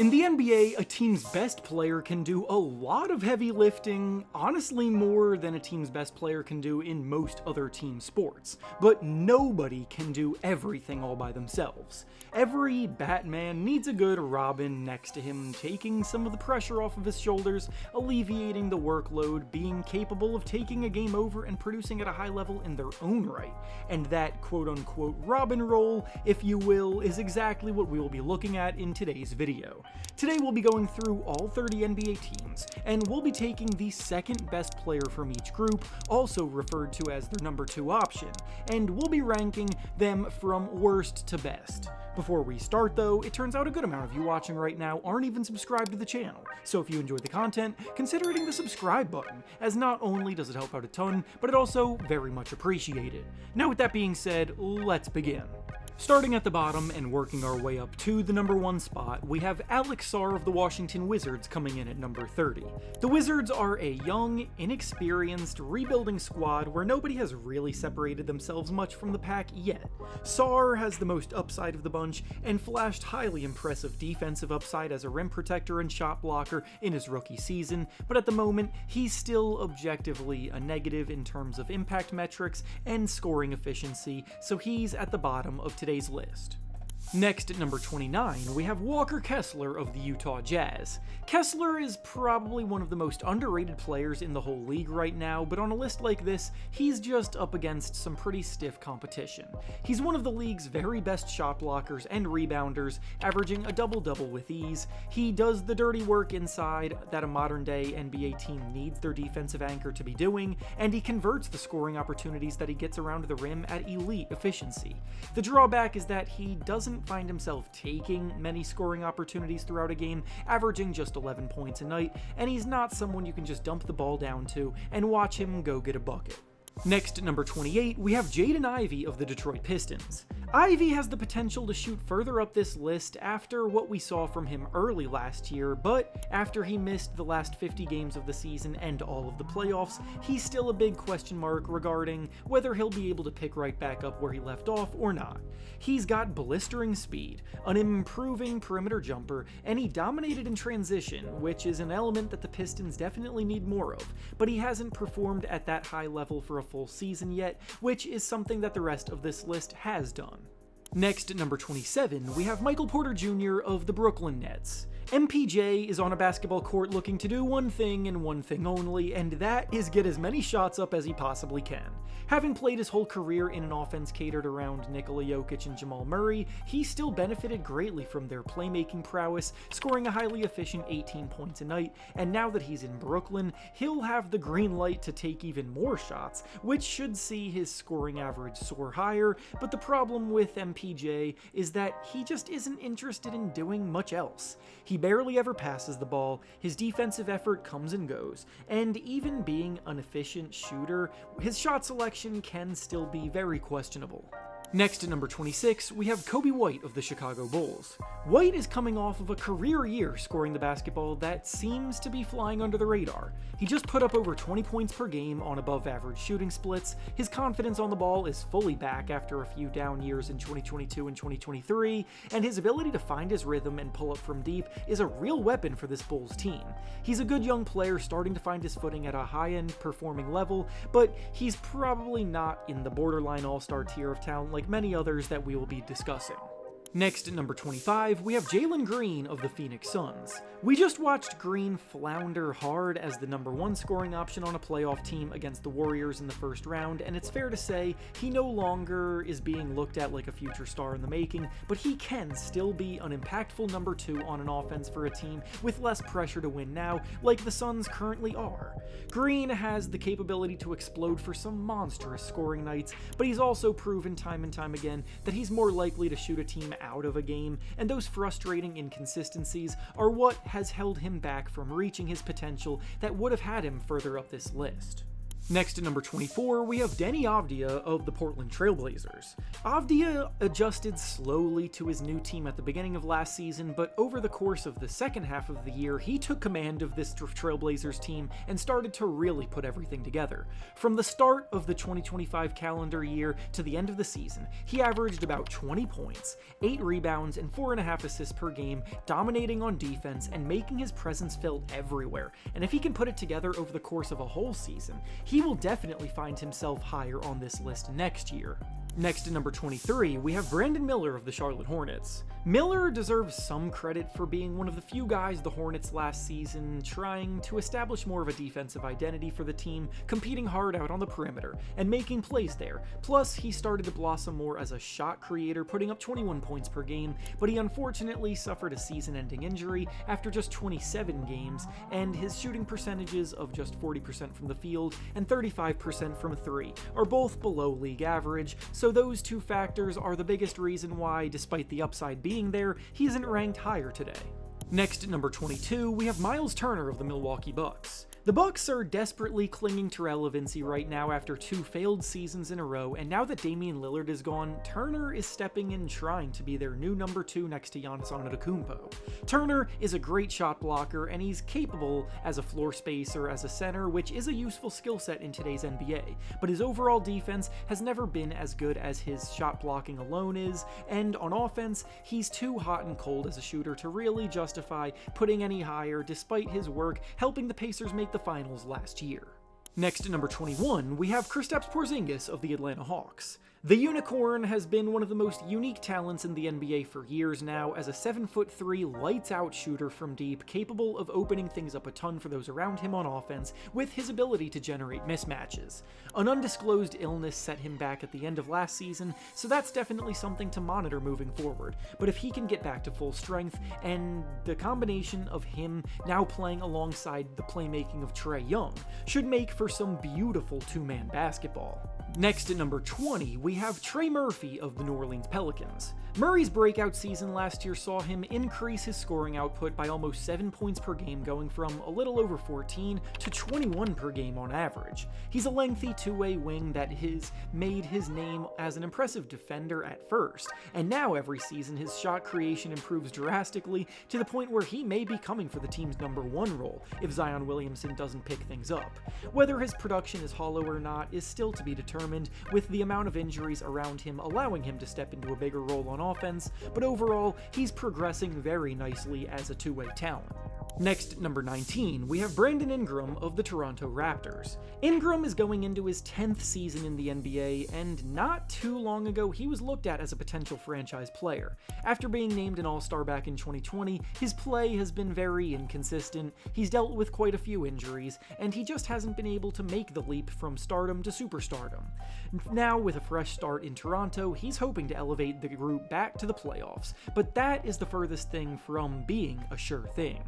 In the NBA, a team's best player can do a lot of heavy lifting, honestly more than a team's best player can do in most other team sports. But nobody can do everything all by themselves. Every Batman needs a good Robin next to him, taking some of the pressure off of his shoulders, alleviating the workload, being capable of taking a game over and producing at a high level in their own right. And that quote-unquote Robin role, if you will, is exactly what we will be looking at in today's video. Today we'll be going through all 30 NBA teams, and we'll be taking the second best player from each group, also referred to as their number 2 option, and we'll be ranking them from worst to best. Before we start though, it turns out a good amount of you watching right now aren't even subscribed to the channel, so if you enjoy the content, consider hitting the subscribe button, as not only does it help out a ton, but it also very much appreciated. Now with that being said, let's begin. Starting at the bottom and working our way up to the number 1 spot, we have Alex Sarr of the Washington Wizards coming in at number 30. The Wizards are a young, inexperienced, rebuilding squad where nobody has really separated themselves much from the pack yet. Sarr has the most upside of the bunch and flashed highly impressive defensive upside as a rim protector and shot blocker in his rookie season, but at the moment, he's still objectively a negative in terms of impact metrics and scoring efficiency, so he's at the bottom of today's list. Next, at number 29, we have Walker Kessler of the Utah Jazz. Kessler is probably one of the most underrated players in the whole league right now, but on a list like this, he's just up against some pretty stiff competition. He's one of the league's very best shot blockers and rebounders, averaging a double-double with ease. He does the dirty work inside that a modern-day NBA team needs their defensive anchor to be doing, and he converts the scoring opportunities that he gets around the rim at elite efficiency. The drawback is that he doesn't find himself taking many scoring opportunities throughout a game, averaging just 11 points a night, and he's not someone you can just dump the ball down to and watch him go get a bucket. Next, at number 28, we have Jaden Ivey of the Detroit Pistons. Ivey has the potential to shoot further up this list after what we saw from him early last year, but after he missed the last 50 games of the season and all of the playoffs, he's still a big question mark regarding whether he'll be able to pick right back up where he left off or not. He's got blistering speed, an improving perimeter jumper, and he dominated in transition, which is an element that the Pistons definitely need more of, but he hasn't performed at that high level for a full season yet, which is something that the rest of this list has done. Next, at number 27, we have Michael Porter Jr. of the Brooklyn Nets. MPJ is on a basketball court looking to do one thing and one thing only, and that is get as many shots up as he possibly can. Having played his whole career in an offense catered around Nikola Jokic and Jamal Murray, he still benefited greatly from their playmaking prowess, scoring a highly efficient 18 points a night, and now that he's in Brooklyn, he'll have the green light to take even more shots, which should see his scoring average soar higher, but the problem with MPJ is that he just isn't interested in doing much else. He barely ever passes the ball, his defensive effort comes and goes, and even being an efficient shooter, his shot selection can still be very questionable. Next, at number 26, we have Kobe White of the Chicago Bulls. White is coming off of a career year scoring the basketball that seems to be flying under the radar. He just put up over 20 points per game on above-average shooting splits, his confidence on the ball is fully back after a few down years in 2022 and 2023, and his ability to find his rhythm and pull up from deep is a real weapon for this Bulls team. He's a good young player starting to find his footing at a high-end performing level, but he's probably not in the borderline all-star tier of talent like many others that we will be discussing. Next, at number 25, we have Jalen Green of the Phoenix Suns. We just watched Green flounder hard as the number 1 scoring option on a playoff team against the Warriors in the first round, and it's fair to say he no longer is being looked at like a future star in the making, but he can still be an impactful number 2 on an offense for a team with less pressure to win now, like the Suns currently are. Green has the capability to explode for some monstrous scoring nights, but he's also proven time and time again that he's more likely to shoot a team out of a game, and those frustrating inconsistencies are what has held him back from reaching his potential that would have had him further up this list. Next at number 24, we have Deni Avdija of the Portland Trail Blazers. Avdija adjusted slowly to his new team at the beginning of last season, but over the course of the second half of the year, he took command of this Trail Blazers team and started to really put everything together. From the start of the 2025 calendar year to the end of the season, he averaged about 20 points, 8 rebounds, and 4.5 assists per game, dominating on defense and making his presence felt everywhere. And if he can put it together over the course of a whole season, he will definitely find himself higher on this list next year. Next at number 23, we have Brandon Miller of the Charlotte Hornets. Miller deserves some credit for being one of the few guys the Hornets last season trying to establish more of a defensive identity for the team, competing hard out on the perimeter, and making plays there. Plus, he started to blossom more as a shot creator, putting up 21 points per game, but he unfortunately suffered a season-ending injury after just 27 games, and his shooting percentages of just 40% from the field and 35% from 3 are both below league average, so those two factors are the biggest reason why, despite the upside being there, he isn't ranked higher today. Next at number 22, we have Miles Turner of the Milwaukee Bucks. The Bucks are desperately clinging to relevancy right now after 2 failed seasons in a row, and now that Damian Lillard is gone, Turner is stepping in trying to be their new number 2 next to Giannis Antetokounmpo. Turner is a great shot blocker, and he's capable as a floor spacer as a center, which is a useful skill set in today's NBA, but his overall defense has never been as good as his shot blocking alone is, and on offense, he's too hot and cold as a shooter to really justify putting any higher, despite his work helping the Pacers make the finals last year. Next at number 21, we have Kristaps Porzingis of the Atlanta Hawks. The Unicorn has been one of the most unique talents in the NBA for years now as a 7'3" lights-out shooter from deep, capable of opening things up a ton for those around him on offense with his ability to generate mismatches. An undisclosed illness set him back at the end of last season, so that's definitely something to monitor moving forward, but if he can get back to full strength, and the combination of him now playing alongside the playmaking of Trae Young should make for some beautiful two-man basketball. Next at number 20, we have Trey Murphy of the New Orleans Pelicans. Murray's breakout season last year saw him increase his scoring output by almost 7 points per game, going from a little over 14 to 21 per game on average. He's a lengthy two-way wing that has made his name as an impressive defender at first, and now every season his shot creation improves drastically to the point where he may be coming for the team's number 1 role if Zion Williamson doesn't pick things up. Whether his production is hollow or not is still to be determined, with the amount of injuries around him allowing him to step into a bigger role on offense, but overall, he's progressing very nicely as a two-way talent. Next, at number 19, we have Brandon Ingram of the Toronto Raptors. Ingram is going into his 10th season in the NBA, and not too long ago he was looked at as a potential franchise player. After being named an All-Star back in 2020, his play has been very inconsistent, he's dealt with quite a few injuries, and he just hasn't been able to make the leap from stardom to superstardom. Now, with a fresh start in Toronto, he's hoping to elevate the group back to the playoffs, but that is the furthest thing from being a sure thing.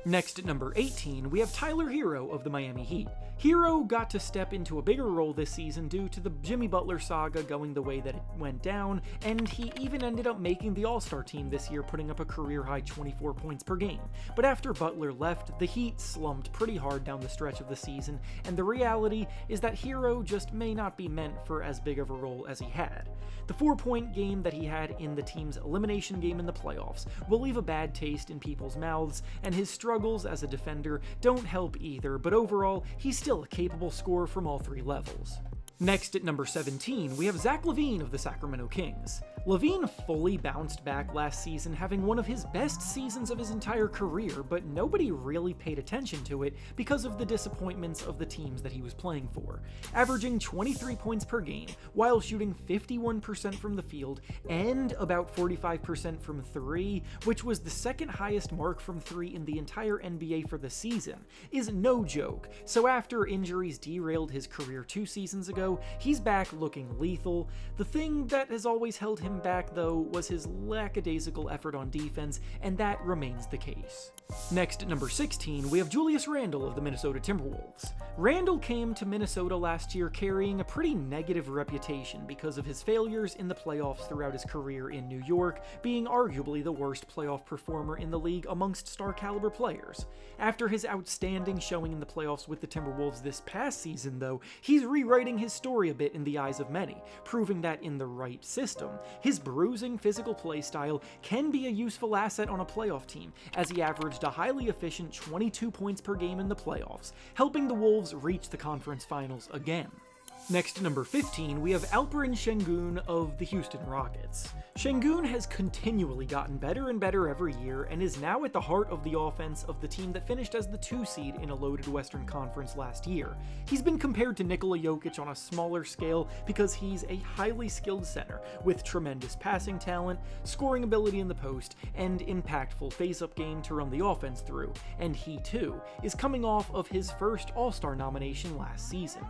Next at number 18, we have Tyler Hero of the Miami Heat. Hero got to step into a bigger role this season due to the Jimmy Butler saga going the way that it went down, and he even ended up making the All-Star team this year, putting up a career-high 24 points per game. But after Butler left, the Heat slumped pretty hard down the stretch of the season, and the reality is that Hero just may not be meant for as big of a role as he had. The 4-point game that he had in the team's elimination game in the playoffs will leave a bad taste in people's mouths, and his struggles as a defender don't help either, but overall, he's still a capable scorer from all 3 levels. Next at number 17, we have Zach LaVine of the Sacramento Kings. LaVine fully bounced back last season, having one of his best seasons of his entire career, but nobody really paid attention to it because of the disappointments of the teams that he was playing for. Averaging 23 points per game, while shooting 51% from the field and about 45% from 3, which was the second highest mark from 3 in the entire NBA for the season, is no joke. So after injuries derailed his career 2 seasons ago, he's back looking lethal. The thing that has always held him back, though, was his lackadaisical effort on defense, and that remains the case. Next, at number 16, we have Julius Randle of the Minnesota Timberwolves. Randle came to Minnesota last year carrying a pretty negative reputation because of his failures in the playoffs throughout his career in New York, being arguably the worst playoff performer in the league amongst star-caliber players. After his outstanding showing in the playoffs with the Timberwolves this past season, though, he's rewriting his story a bit in the eyes of many, proving that in the right system, his bruising physical play style can be a useful asset on a playoff team, as he averaged a highly efficient 22 points per game in the playoffs, helping the Wolves reach the conference finals again. Next, at number 15, we have Alperen Sengun of the Houston Rockets. Sengun has continually gotten better and better every year and is now at the heart of the offense of the team that finished as the 2 seed in a loaded Western Conference last year. He's been compared to Nikola Jokic on a smaller scale because he's a highly skilled center with tremendous passing talent, scoring ability in the post, and impactful face-up game to run the offense through, and he too is coming off of his first All-Star nomination last season.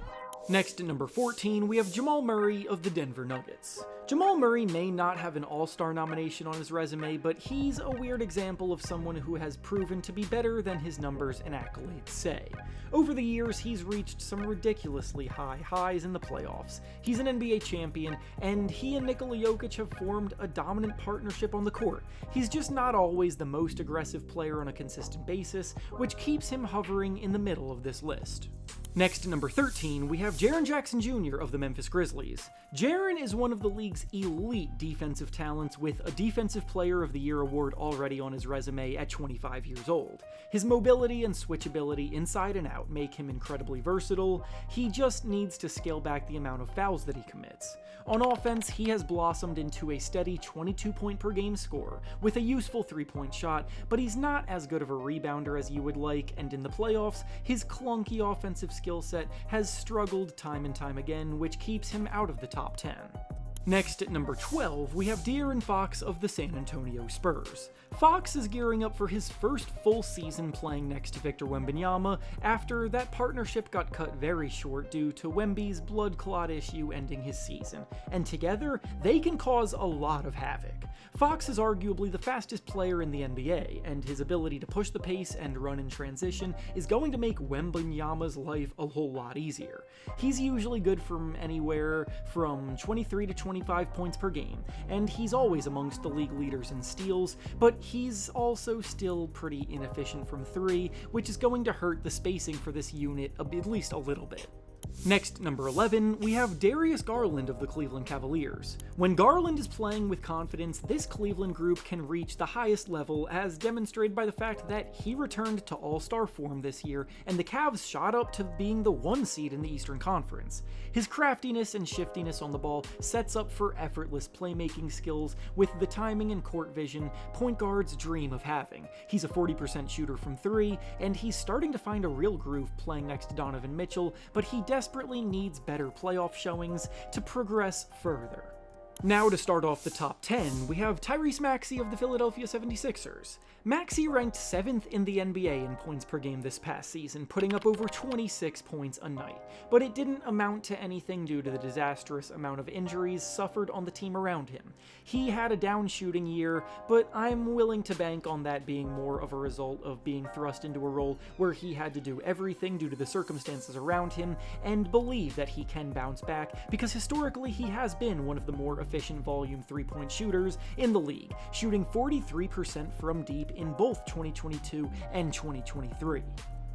Next, at number 14, we have Jamal Murray of the Denver Nuggets. Jamal Murray may not have an All-Star nomination on his resume, but he's a weird example of someone who has proven to be better than his numbers and accolades say. Over the years, he's reached some ridiculously high highs in the playoffs. He's an NBA champion, and he and Nikola Jokic have formed a dominant partnership on the court. He's just not always the most aggressive player on a consistent basis, which keeps him hovering in the middle of this list. Next, at number 13, we have Jaren Jackson Jr. of the Memphis Grizzlies. Jaren is one of the league's elite defensive talents with a Defensive Player of the Year award already on his resume at 25 years old. His mobility and switchability inside and out make him incredibly versatile. He just needs to scale back the amount of fouls that he commits. On offense, he has blossomed into a steady 22-point-per-game scorer with a useful 3-point shot, but he's not as good of a rebounder as you would like, and in the playoffs, his clunky offensive skill set has struggled time and time again, which keeps him out of the top 10. Next, at number 12, we have De'Aaron Fox of the San Antonio Spurs. Fox is gearing up for his first full season playing next to Victor Wembanyama after that partnership got cut very short due to Wemby's blood clot issue ending his season, and together, they can cause a lot of havoc. Fox is arguably the fastest player in the NBA, and his ability to push the pace and run in transition is going to make Wembanyama's life a whole lot easier. He's usually good from anywhere from 23 to 25 points per game, and he's always amongst the league leaders in steals, but he's also still pretty inefficient from 3, which is going to hurt the spacing for this unit at least a little bit. Next, number 11, we have Darius Garland of the Cleveland Cavaliers. When Garland is playing with confidence, this Cleveland group can reach the highest level, as demonstrated by the fact that he returned to All-Star form this year, and the Cavs shot up to being the 1 seed in the Eastern Conference. His craftiness and shiftiness on the ball sets up for effortless playmaking skills with the timing and court vision point guards dream of having. He's a 40% shooter from 3, and he's starting to find a real groove playing next to Donovan Mitchell, but he desperately needs better playoff showings to progress further. Now to start off the top 10, we have Tyrese Maxey of the Philadelphia 76ers. Maxey ranked 7th in the NBA in points per game this past season, putting up over 26 points a night, but it didn't amount to anything due to the disastrous amount of injuries suffered on the team around him. He had a down shooting year, but I'm willing to bank on that being more of a result of being thrust into a role where he had to do everything due to the circumstances around him, and believe that he can bounce back, because historically he has been one of the more efficient volume 3-point shooters in the league, shooting 43% from deep in both 2022 and 2023.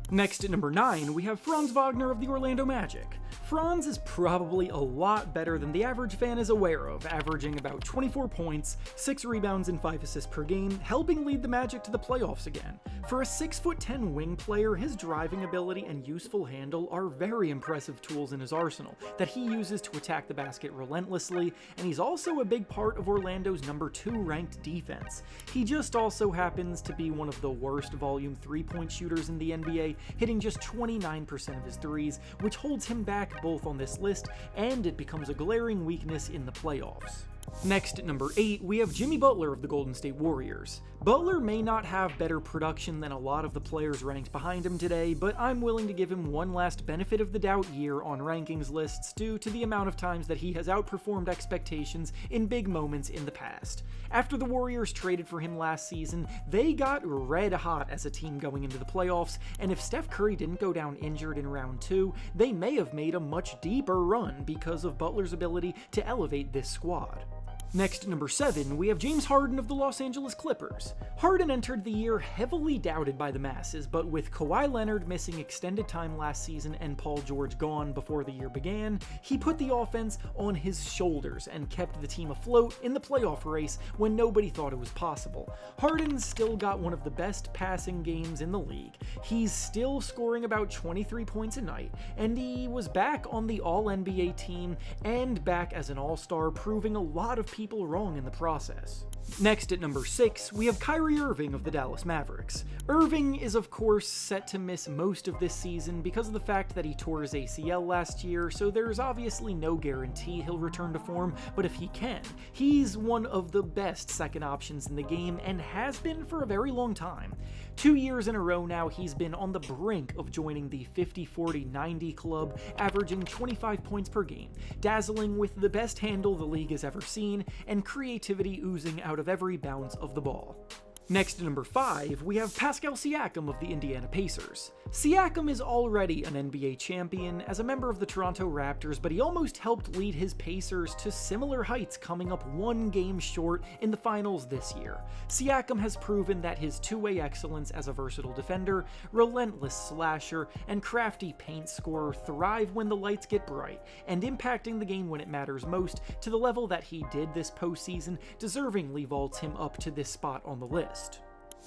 Next, at number 9, we have Franz Wagner of the Orlando Magic. Franz is probably a lot better than the average fan is aware of, averaging about 24 points, 6 rebounds, and 5 assists per game, helping lead the Magic to the playoffs again. For a 6'10" wing player, his driving ability and useful handle are very impressive tools in his arsenal that he uses to attack the basket relentlessly, and he's also a big part of Orlando's number 2 ranked defense. He just also happens to be one of the worst volume 3-point shooters in the NBA, hitting just 29% of his threes, which holds him back both on this list, and it becomes a glaring weakness in the playoffs. Next, at number 8, we have Jimmy Butler of the Golden State Warriors. Butler may not have better production than a lot of the players ranked behind him today, but I'm willing to give him one last benefit of the doubt year on rankings lists due to the amount of times that he has outperformed expectations in big moments in the past. After the Warriors traded for him last season, they got red hot as a team going into the playoffs, and if Steph Curry didn't go down injured in round 2, they may have made a much deeper run because of Butler's ability to elevate this squad. Next, at number 7, we have James Harden of the Los Angeles Clippers. Harden entered the year heavily doubted by the masses, but with Kawhi Leonard missing extended time last season and Paul George gone before the year began, he put the offense on his shoulders and kept the team afloat in the playoff race when nobody thought it was possible. Harden still got one of the best passing games in the league. He's still scoring about 23 points a night, and he was back on the All-NBA team and back as an All-Star, proving a lot of people wrong in the process. Next, at number 6, we have Kyrie Irving of the Dallas Mavericks. Irving is of course set to miss most of this season because of the fact that he tore his ACL last year, so there's obviously no guarantee he'll return to form, but if he can, he's one of the best second options in the game and has been for a very long time. 2 years in a row now, he's been on the brink of joining the 50-40-90 club, averaging 25 points per game, dazzling with the best handle the league has ever seen, and creativity oozing out of every bounce of the ball. Next, at number 5, we have Pascal Siakam of the Indiana Pacers. Siakam is already an NBA champion as a member of the Toronto Raptors, but he almost helped lead his Pacers to similar heights, coming up one game short in the finals this year. Siakam has proven that his two-way excellence as a versatile defender, relentless slasher, and crafty paint scorer thrive when the lights get bright, and impacting the game when it matters most to the level that he did this postseason deservingly vaults him up to this spot on the list.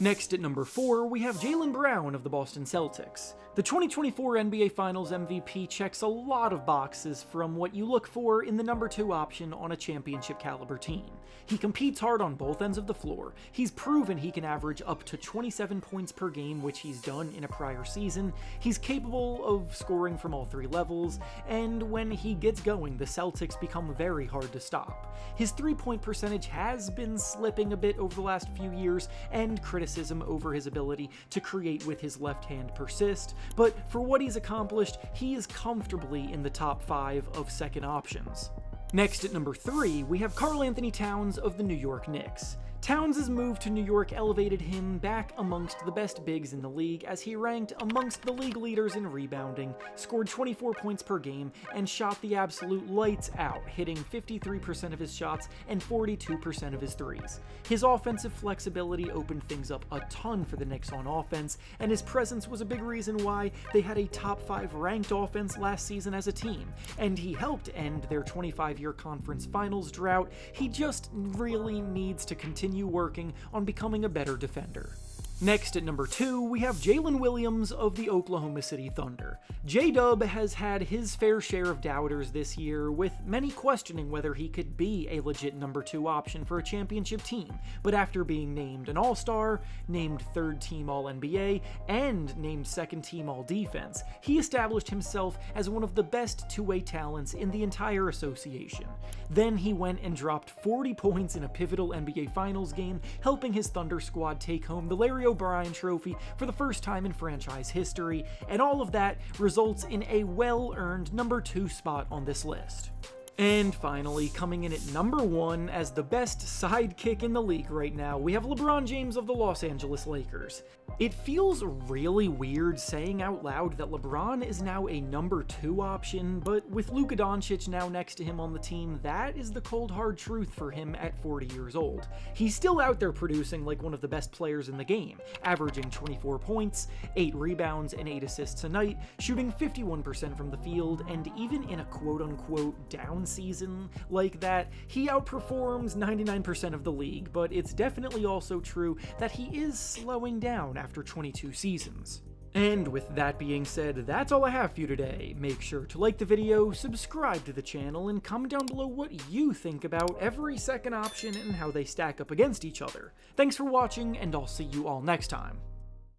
Next, at number 4, we have Jaylen Brown of the Boston Celtics. The 2024 NBA Finals MVP checks a lot of boxes from what you look for in the number 2 option on a championship caliber team. He competes hard on both ends of the floor. He's proven he can average up to 27 points per game, which he's done in a prior season. He's capable of scoring from all 3 levels, and when he gets going, the Celtics become very hard to stop. His 3-point percentage has been slipping a bit over the last few years, and criticism over his ability to create with his left hand persist, but for what he's accomplished, he is comfortably in the top 5 of second options. Next, at number 3, we have Karl Anthony Towns of the New York Knicks. Towns' move to New York elevated him back amongst the best bigs in the league as he ranked amongst the league leaders in rebounding, scored 24 points per game, and shot the absolute lights out, hitting 53% of his shots and 42% of his threes. His offensive flexibility opened things up a ton for the Knicks on offense, and his presence was a big reason why they had a top 5 ranked offense last season as a team, and he helped end their 25-year conference finals drought. He just really needs to continue working on becoming a better defender. Next, at number 2, we have Jalen Williams of the Oklahoma City Thunder. J-Dub has had his fair share of doubters this year, with many questioning whether he could be a legit number 2 option for a championship team, but after being named an All-Star, named 3rd team All-NBA, and named 2nd team All-Defense, he established himself as one of the best two-way talents in the entire association. Then he went and dropped 40 points in a pivotal NBA Finals game, helping his Thunder squad take home the Larry O'Brien Trophy for the first time in franchise history, and all of that results in a well-earned number 2 spot on this list. And finally, coming in at number 1 as the best sidekick in the league right now, we have LeBron James of the Los Angeles Lakers. It feels really weird saying out loud that LeBron is now a number 2 option, but with Luka Doncic now next to him on the team, that is the cold hard truth for him at 40 years old. He's still out there producing like one of the best players in the game, averaging 24 points, 8 rebounds, and 8 assists a night, shooting 51% from the field, and even in a quote-unquote down season like that, he outperforms 99% of the league, but it's definitely also true that he is slowing down after 22 seasons. And with that being said, that's all I have for you today. Make sure to like the video, subscribe to the channel, and comment down below what you think about every second option and how they stack up against each other. Thanks for watching, and I'll see you all next time.